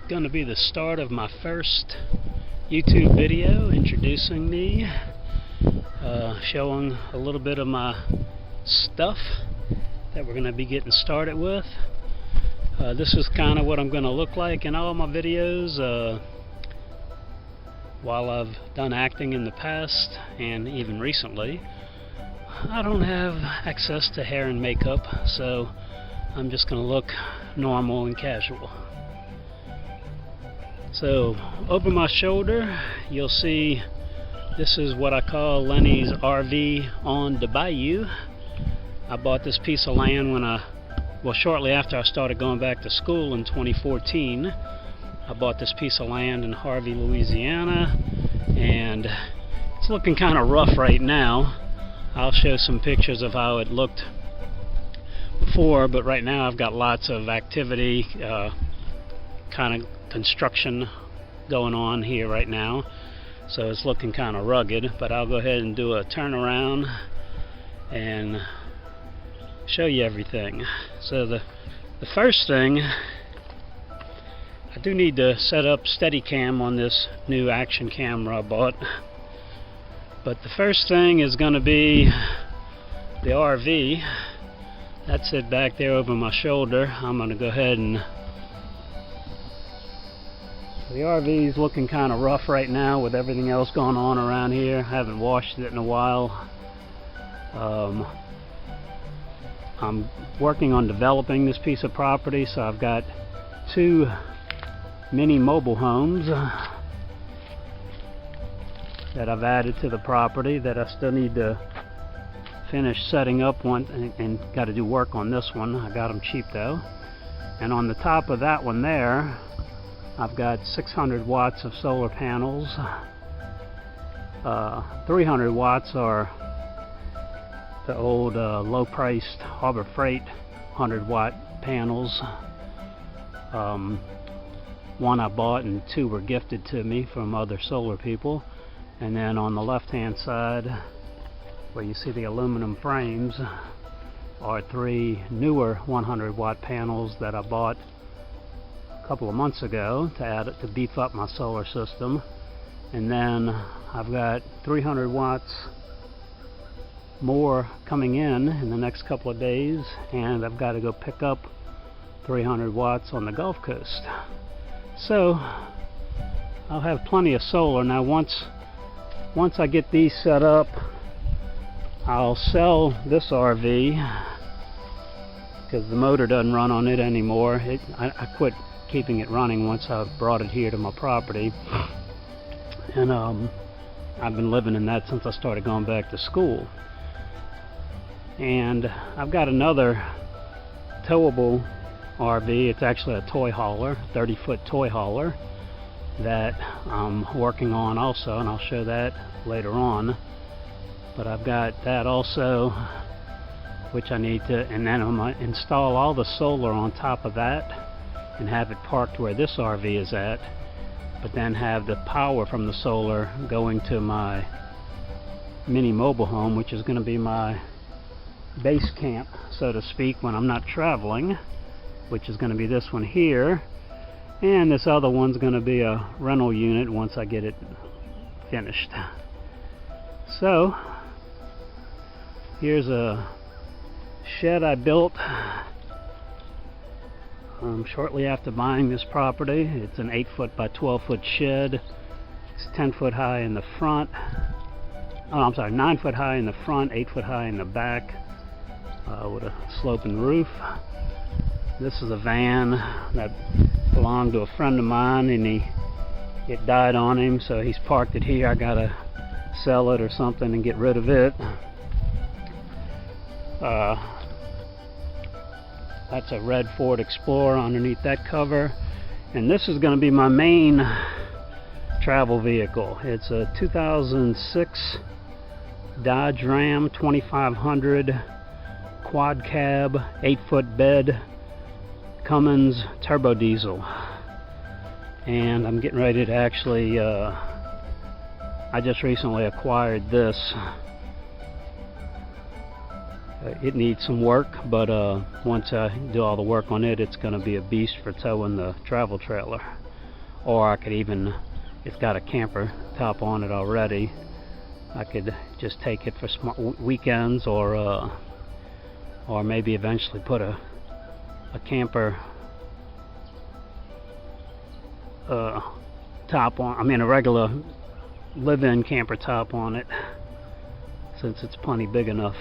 going to be the start of my first YouTube video introducing me, showing a little bit of my stuff that we're going to be getting started with. This is kind of what I'm going to look like in all my videos. While I've done acting in the past and even recently, I don't have access to hair and makeup, so I'm just going to look normal and casual. So over my shoulder you'll see this is what I call Lenny's RV on the bayou. I bought this piece of land shortly after I started going back to school in 2014. I bought this piece of land in Harvey, Louisiana, and it's looking kind of rough right now. I'll show some pictures of how it looked before, but right now I've got lots of activity, kind of construction going on here right now, so it's looking kind of rugged. But I'll go ahead and do a turnaround and show you everything. So the first thing, I do need to set up Steadicam on this new action camera I bought. But the first thing is going to be the RV. That's it back there over my shoulder. I'm going to go ahead and... The RV is looking kind of rough right now with everything else going on around here. I haven't washed it in a while. I'm working on developing this piece of property, so I've got 2 mini mobile homes that I've added to the property that I still need to finish setting up one, and got to do work on this one. I got them cheap though. And on the top of that one there, I've got 600 watts of solar panels. 300 watts are the old low-priced Harbor Freight 100-watt panels. One I bought and 2 were gifted to me from other solar people. And then on the left-hand side, where you see the aluminum frames, are 3 newer 100-watt panels that I bought a couple of months ago to beef up my solar system. And then I've got 300 watts more coming in the next couple of days, and I've got to go pick up 300 watts on the Gulf Coast. So I'll have plenty of solar. Now once I get these set up, I'll sell this RV because the motor doesn't run on it anymore. I quit keeping it running once I brought it here to my property, and I've been living in that since I started going back to school. And I've got another towable RV. It's actually a toy hauler, 30-foot toy hauler, that I'm working on also, and I'll show that later on. But I've got that also, which I need to, and then I'm going to install all the solar on top of that and have it parked where this RV is at, but then have the power from the solar going to my mini mobile home, which is going to be my base camp, so to speak, when I'm not traveling, which is going to be this one here. And this other one's going to be a rental unit once I get it finished. So here's a shed I built shortly after buying this property. It's an 8-foot by 12-foot shed. It's 10 foot high in the front. 9 foot high in the front, 8 foot high in the back, with a sloping roof. This is a van that belonged to a friend of mine, and it died on him, so he's parked it here. I gotta sell it or something and get rid of it. That's a red Ford Explorer underneath that cover, and this is going to be my main travel vehicle. It's a 2006 Dodge Ram 2500 quad cab 8-foot bed Cummins Turbo Diesel, and I'm getting ready to actually I just recently acquired this. It needs some work, but once I do all the work on it, it's going to be a beast for towing the travel trailer. or I could even, it's got a camper top on it already, I could just take it for weekends, or maybe eventually put a camper top on, I mean a regular live-in camper top on it, since it's plenty big enough.